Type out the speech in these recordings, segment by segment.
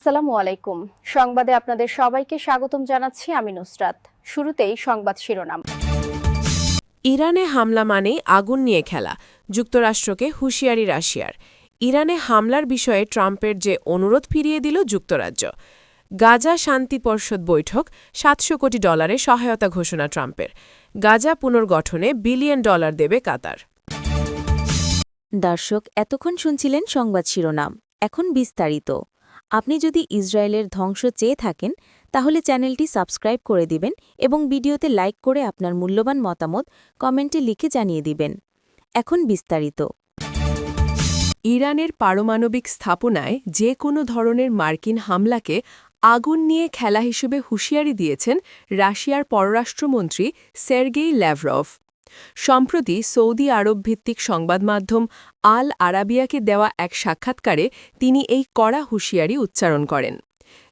আসসালামু আলাইকুম। সংবাদে আপনাদের সবাইকে স্বাগতম জানাচ্ছি আমি নুসরাত। শুরুতেই সংবাদ শিরোনাম। ইরানে হামলা মানেই আগুন নিয়ে খেলা, যুক্তরাষ্ট্রকে হুঁশিয়ারি রাশিয়ার। ইরানে হামলার বিষয়ে ট্রাম্পের যে অনুরোধ ফিরিয়ে দিল যুক্তরাজ্য। গাজা শান্তি পরিষদ বৈঠক, $700 কোটি সহায়তা ঘোষণা ট্রাম্পের। গাজা পুনর্গঠনে $1 বিলিয়ন দেবে কাতার। দর্শক, এতক্ষণ শুনছিলেন সংবাদ শিরোনাম। এখন বিস্তারিত। আপনি যদি ইসরায়েলের ধ্বংস চেয়ে থাকেন তাহলে চ্যানেলটি সাবস্ক্রাইব করে দিবেন এবং ভিডিওতে লাইক করে আপনার মূল্যবান মতামত কমেন্টে লিখে জানিয়ে দিবেন। এখন বিস্তারিত। ইরানের পারমাণবিক স্থাপনায় যে কোনো ধরনের মার্কিন হামলাকে আগুন নিয়ে খেলা হিসেবে হুঁশিয়ারি দিয়েছেন রাশিয়ার পররাষ্ট্রমন্ত্রী সের্গেই ল্যাভরভ। সম্প্রতি সৌদি আরব ভিত্তিক সংবাদমাধ্যম আল আরাবিয়াকে দেওয়া এক সাক্ষাৎকারে তিনি এই কড়া হুঁশিয়ারি উচ্চারণ করেন।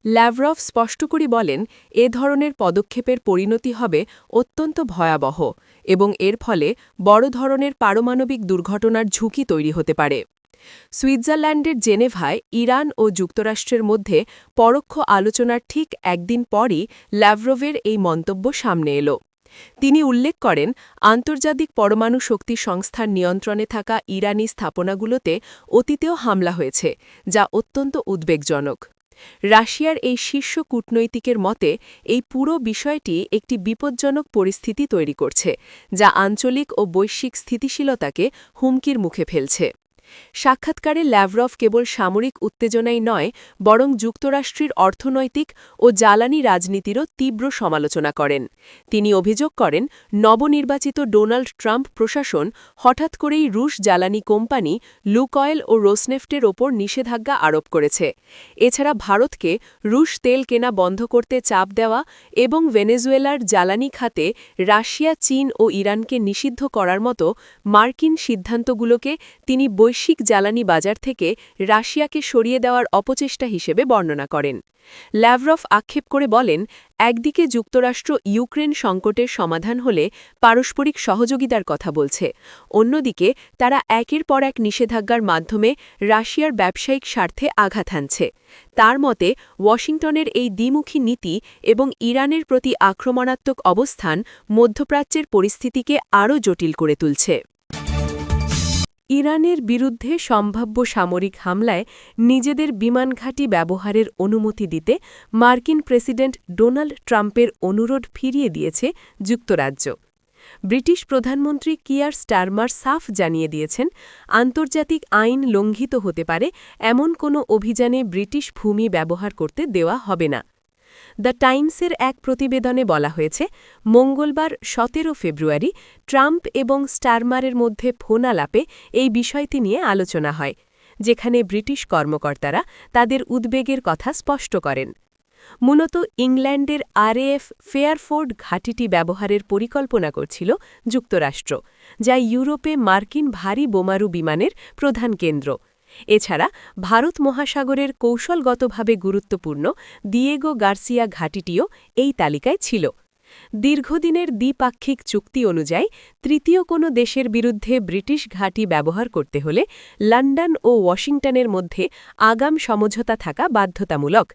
ল্যাভরভ স্পষ্ট করে বলেন, এ ধরনের পদক্ষেপের পরিণতি হবে অত্যন্ত ভয়াবহ এবং এর ফলে বড় ধরনের পারমাণবিক দুর্ঘটনার ঝুঁকি তৈরি হতে পারে। সুইজারল্যান্ডের জেনেভায় ইরান ও যুক্তরাষ্ট্রের মধ্যে পরোক্ষ আলোচনার ঠিক একদিন পরই ল্যাভরভের এই মন্তব্য সামনে এল। তিনি উল্লেখ করেন, আন্তর্জাতিক পরমাণু শক্তি সংস্থার নিয়ন্ত্রণে থাকা ইরানি স্থাপনাগুলোতে অতীতেও হামলা হয়েছে, যা অত্যন্ত উদ্বেগজনক। রাশিয়ার এই শীর্ষ কূটনৈতিকের মতে এই পুরো বিষয়টি একটি বিপজ্জনক পরিস্থিতি তৈরি করছে, যা আঞ্চলিক ও বৈশ্বিক স্থিতিশীলতাকে হুমকির মুখে ফেলছে। সাক্ষাৎকারে ল্যাভরভ কেবল সামরিক উত্তেজনাই নয়, বরং যুক্তরাষ্ট্রের অর্থনৈতিক ও জ্বালানি রাজনীতিরও তীব্র সমালোচনা করেন। তিনি অভিযোগ করেন, নবনির্বাচিত ডোনাল্ড ট্রাম্প প্রশাসন হঠাৎ করেই রুশ জ্বালানি কোম্পানি লুকয়েল ও রোসনেফটের ওপর নিষেধাজ্ঞা আরোপ করেছে। এছাড়া ভারতকে রুশ তেল কেনা বন্ধ করতে চাপ দেওয়া এবং ভেনেজুয়েলার জ্বালানি খাতে রাশিয়া, চীন ও ইরানকে নিষিদ্ধ করার মতো মার্কিন সিদ্ধান্তগুলোকে তিনি বৈশ্বিক জ্বালানি বাজার থেকে রাশিয়াকে সরিয়ে দেওয়ার অপচেষ্টা হিসেবে বর্ণনা করেন। ল্যাভরভ আক্ষেপ করে বলেন, একদিকে যুক্তরাষ্ট্র ইউক্রেন সংকটের সমাধান হলে পারস্পরিক সহযোগিতার কথা বলছে, অন্যদিকে তারা একের পর এক নিষেধাজ্ঞার মাধ্যমে রাশিয়ার ব্যবসায়িক স্বার্থে আঘাত হানছে। তার মতে, ওয়াশিংটনের এই দ্বিমুখী নীতি এবং ইরানের প্রতি আক্রমণাত্মক অবস্থান মধ্যপ্রাচ্যের পরিস্থিতিকে আরও জটিল করে তুলছে। ইরানের বিরুদ্ধে সম্ভাব্য সামরিক হামলায় নিজেদের বিমানঘাঁটি ব্যবহারের অনুমতি দিতে মার্কিন প্রেসিডেন্ট ডোনাল্ড ট্রাম্পের অনুরোধ ফিরিয়ে দিয়েছে যুক্তরাজ্য। ব্রিটিশ প্রধানমন্ত্রী কিয়ার স্টারমার সাফ জানিয়ে দিয়েছেন, আন্তর্জাতিক আইন লঙ্ঘিত হতে পারে এমন কোনো অভিযানে ব্রিটিশ ভূমি ব্যবহার করতে দেওয়া হবে না। দ্য টাইমসের এক প্রতিবেদনে বলা হয়েছে, মঙ্গলবার 17 ফেব্রুয়ারি ট্রাম্প এবং স্টারমারের মধ্যে ফোন আলাপে এই বিষয়টি নিয়ে আলোচনা হয়, যেখানে ব্রিটিশ কর্মকর্তারা তাদের উদ্বেগের কথা স্পষ্ট করেন। মূলত ইংল্যান্ডের আরএএফ ফেয়ারফোর্ড ঘাঁটিটি ব্যবহারের পরিকল্পনা করছিল যুক্তরাষ্ট্র, যা ইউরোপে মার্কিন ভারী বোমারু বিমানের প্রধান কেন্দ্র। এছাড়া ভারত মহাসাগরের কৌশলগতভাবে গুরুত্বপূর্ণ দিয়েগো গার্সিয়া ঘাঁটিটিও এই তালিকায় ছিল। দীর্ঘদিনের দ্বিপাক্ষিক চুক্তি অনুযায়ী তৃতীয় কোনো দেশের বিরুদ্ধে ব্রিটিশ ঘাঁটি ব্যবহার করতে হলে লন্ডন ও ওয়াশিংটনের মধ্যে আগাম সমঝোতা থাকা বাধ্যতামূলক।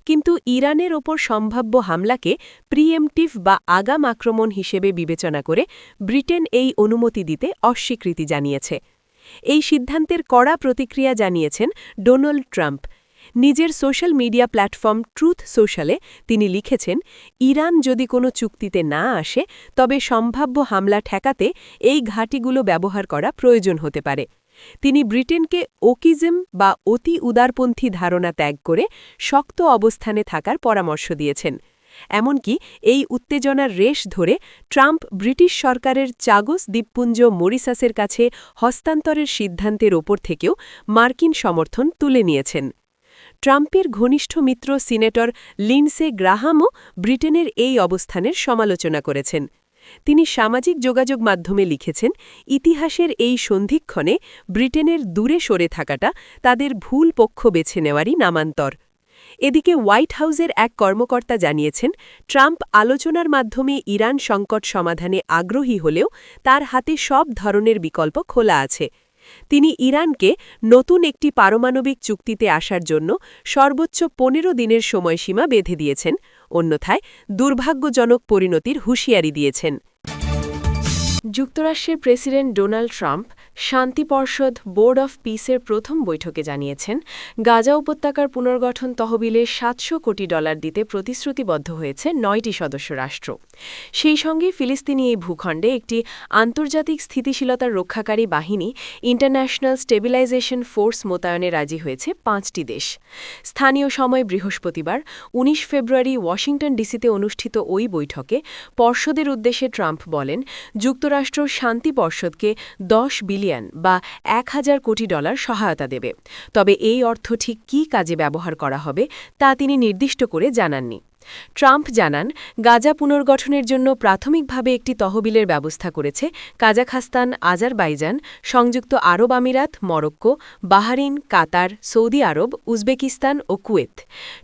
কিন্তু ইরানের ওপর সম্ভাব্য হামলাকে প্রিএমটিভ বা আগাম আক্রমণ হিসেবে বিবেচনা করে ব্রিটেন এই অনুমতি দিতে অস্বীকৃতি জানিয়েছে। এই সিদ্ধান্তের কড়া প্রতিক্রিয়া জানিয়েছেন ডোনাল্ড ট্রাম্প। নিজের সোশ্যাল মিডিয়া প্ল্যাটফর্ম ট্রুথ সোশ্যালে তিনি লিখেছেন, ইরান যদি কোনো চুক্তিতে না আসে তবে সম্ভাব্য হামলা ঠেকাতে এই ঘাঁটিগুলো ব্যবহার করা প্রয়োজন হতে পারে। তিনি ব্রিটেনকে ওকিজম বা অতি উদারপন্থী ধারণা ত্যাগ করে শক্ত অবস্থানে থাকার পরামর্শ দিয়েছেন। এমনকি এই উত্তেজনার রেশ ধরে ট্রাম্প ব্রিটিশ সরকারের চাগোস দ্বীপপুঞ্জ মরিসাসের কাছে হস্তান্তরের সিদ্ধান্তের ওপর থেকেও মার্কিন সমর্থন তুলে নিয়েছেন। ট্রাম্পের ঘনিষ্ঠ মিত্র সিনেটর লিন্ডসে গ্রাহামও ব্রিটেনের এই অবস্থানের সমালোচনা করেছেন। তিনি সামাজিক যোগাযোগ মাধ্যমে লিখেছেন, ইতিহাসের এই সন্ধিক্ষণে ব্রিটেনের দূরে সরে থাকাটা তাদের ভুল পক্ষ বেছে নেওয়ারই নামান্তর। এদিকে হোয়াইট হাউসের এক কর্মকর্তা জানিয়েছেন, ট্রাম্প আলোচনার মাধ্যমে ইরান সংকট সমাধানে আগ্রহী হলেও তার হাতে সব ধরনের বিকল্প খোলা আছে। তিনি ইরানকে নতুন একটি পারমাণবিক চুক্তিতে আসার জন্য সর্বোচ্চ 15 দিনের সময়সীমা বেঁধে দিয়েছেন, অন্যথায় দুর্ভাগ্যজনক পরিণতির হুঁশিয়ারি দিয়েছেন। যুক্তরাষ্ট্রের প্রেসিডেন্ট ডোনাল্ড ট্রাম্প শান্তি পর্ষদ বোর্ড অফ পিসের প্রথম বৈঠকে জানিয়েছেন, গাজা উপত্যকার পুনর্গঠন তহবিলে $700 কোটি দিতে প্রতিশ্রুতিবদ্ধ হয়েছে 9টি সদস্য রাষ্ট্র। সেই সঙ্গে ফিলিস্তিনি এই ভূখণ্ডে একটি আন্তর্জাতিক স্থিতিশীলতার রক্ষাকারী বাহিনী ইন্টারন্যাশনাল স্টেবিলাইজেশন ফোর্স মোতায়েনে রাজি হয়েছে 5টি দেশ। স্থানীয় সময় বৃহস্পতিবার 19 ফেব্রুয়ারি ওয়াশিংটন ডিসিতে অনুষ্ঠিত ওই বৈঠকে পর্ষদের উদ্দেশ্যে ট্রাম্প বলেন, যুক্তরাষ্ট্র শান্তি পর্ষদকে $10 বিলিয়ন বা $1000 কোটি সহায়তা দেবে, তবে এই অর্থ ঠিক কী কাজে ব্যবহার করা হবে তা তিনি নির্দিষ্ট করে জানাননি। ট্রাম্প জানান, গাজা পুনর্গঠনের জন্য প্রাথমিকভাবে একটি তহবিলের ব্যবস্থা করেছে কাজাখস্তান, আজারবাইজান, সংযুক্ত আরব আমিরাত, মরক্কো, বাহরিন, কাতার, সৌদি আরব, উজবেকিস্তান ও কুয়েত।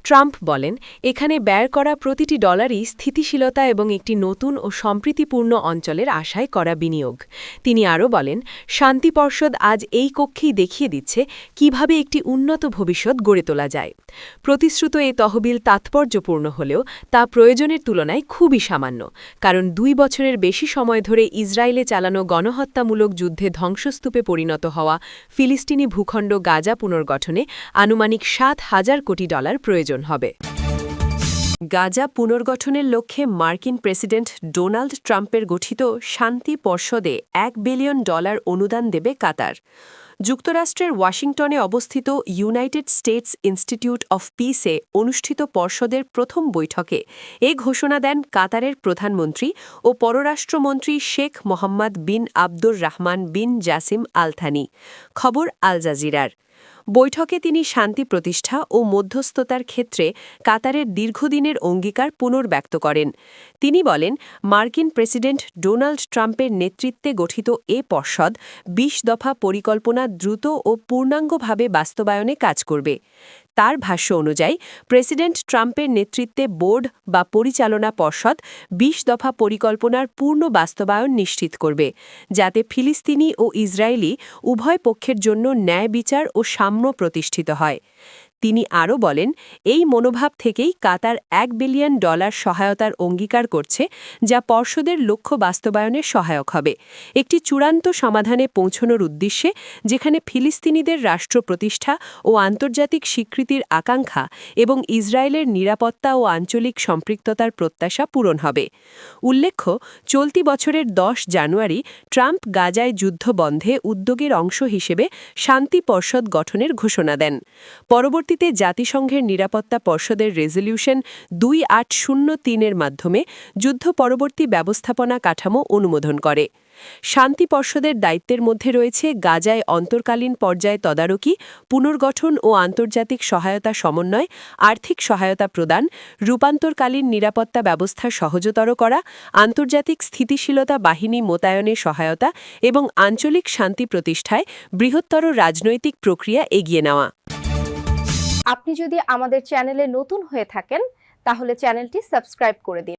ট্রাম্প বলেন, এখানে ব্যয় করা প্রতিটি ডলারই স্থিতিশীলতা এবং একটি নতুন ও সম্প্রীতিপূর্ণ অঞ্চলের আশায় করা বিনিয়োগ। তিনি আরও বলেন, শান্তি পর্ষদ আজ এই কক্ষেই দেখিয়ে দিচ্ছে কিভাবে একটি উন্নত ভবিষ্যৎ গড়ে তোলা যায়। প্রতিশ্রুত এই তহবিল তাৎপর্যপূর্ণ হলেও তা প্রয়োজনের তুলনায় খুবই সামান্য, কারণ 2 বছরের বেশি সময় ধরে ইসরায়েলে চালানো গণহত্যামূলক যুদ্ধে ধ্বংসস্তূপে পরিণত হওয়া ফিলিস্তিনি ভূখণ্ড গাজা পুনর্গঠনে আনুমানিক $7,000 কোটি প্রয়োজন হবে। গাজা পুনর্গঠনের লক্ষ্যে মার্কিন প্রেসিডেন্ট ডোনাল্ড ট্রাম্পের গঠিত শান্তি পর্ষদে $1 বিলিয়ন অনুদান দেবে কাতার। যুক্তরাষ্ট্রের ওয়াশিংটনে অবস্থিত ইউনাইটেড স্টেটস ইনস্টিটিউট অফ পিসে অনুষ্ঠিত পর্ষদের প্রথম বৈঠকে এ ঘোষণা দেন কাতারের প্রধানমন্ত্রী ও পররাষ্ট্রমন্ত্রী শেখ মোহাম্মদ বিন আব্দুর রহমান বিন জাসিম আল থানি। খবর আল জাজিরার। বৈঠকে তিনি শান্তি প্রতিষ্ঠা ও মধ্যস্থতার ক্ষেত্রে কাতারের দীর্ঘদিনের অঙ্গীকার পুনর্ব্যক্ত করেন। তিনি বলেন, মার্কিন প্রেসিডেন্ট ডোনাল্ড ট্রাম্পের নেতৃত্বে গঠিত এ পর্ষদ 20 দফা পরিকল্পনা দ্রুত ও পূর্ণাঙ্গভাবে বাস্তবায়নে কাজ করবে। তার ভাষ্য অনুযায়ী প্রেসিডেন্ট ট্রাম্পের নেতৃত্বে বোর্ড বা পরিচালনা পর্ষদ 20 দফা পরিকল্পনার পূর্ণ বাস্তবায়ন নিশ্চিত করবে, যাতে ফিলিস্তিনি ও ইসরায়েলি উভয় পক্ষের জন্য ন্যায় বিচার ও সাম্য প্রতিষ্ঠিত হয়। তিনি আরও বলেন, এই মনোভাব থেকেই কাতার $1 বিলিয়ন সহায়তার অঙ্গীকার করছে, যা পর্ষদের লক্ষ্য বাস্তবায়নে সহায়ক হবে, একটি চূড়ান্ত সমাধানে পৌঁছানোর উদ্দেশ্যে যেখানে ফিলিস্তিনিদের রাষ্ট্র প্রতিষ্ঠা ও আন্তর্জাতিক স্বীকৃতির আকাঙ্ক্ষা এবং ইসরায়েলের নিরাপত্তা ও আঞ্চলিক সম্পৃক্ততার প্রত্যাশা পূরণ হবে। উল্লেখ্য, চলতি বছরের 10 জানুয়ারি ট্রাম্প গাজায় যুদ্ধ বন্ধে উদ্যোগের অংশ হিসেবে শান্তি পর্ষদ গঠনের ঘোষণা দেন। পরবর্তীতে জাতিসংঘের নিরাপত্তা পর্ষদের রেজলিউশন 2803-এর মাধ্যমে যুদ্ধ পরবর্তী ব্যবস্থাপনা কাঠামো অনুমোদন করে। শান্তি পর্ষদের দায়িত্বের মধ্যে রয়েছে গাজায় অন্তর্কালীন পর্যায়ে তদারকি, পুনর্গঠন ও আন্তর্জাতিক সহায়তা সমন্বয়, আর্থিক সহায়তা প্রদান, রূপান্তরকালীন নিরাপত্তা ব্যবস্থা সহজতর করা, আন্তর্জাতিক স্থিতিশীলতা বাহিনী মোতায়েনে সহায়তা এবং আঞ্চলিক শান্তি প্রতিষ্ঠায় বৃহত্তর রাজনৈতিক প্রক্রিয়া এগিয়ে নেওয়া। আপনি যদি আমাদের চ্যানেলে নতুন হয়ে থাকেন, তাহলে চ্যানেলটি সাবস্ক্রাইব করে দিন।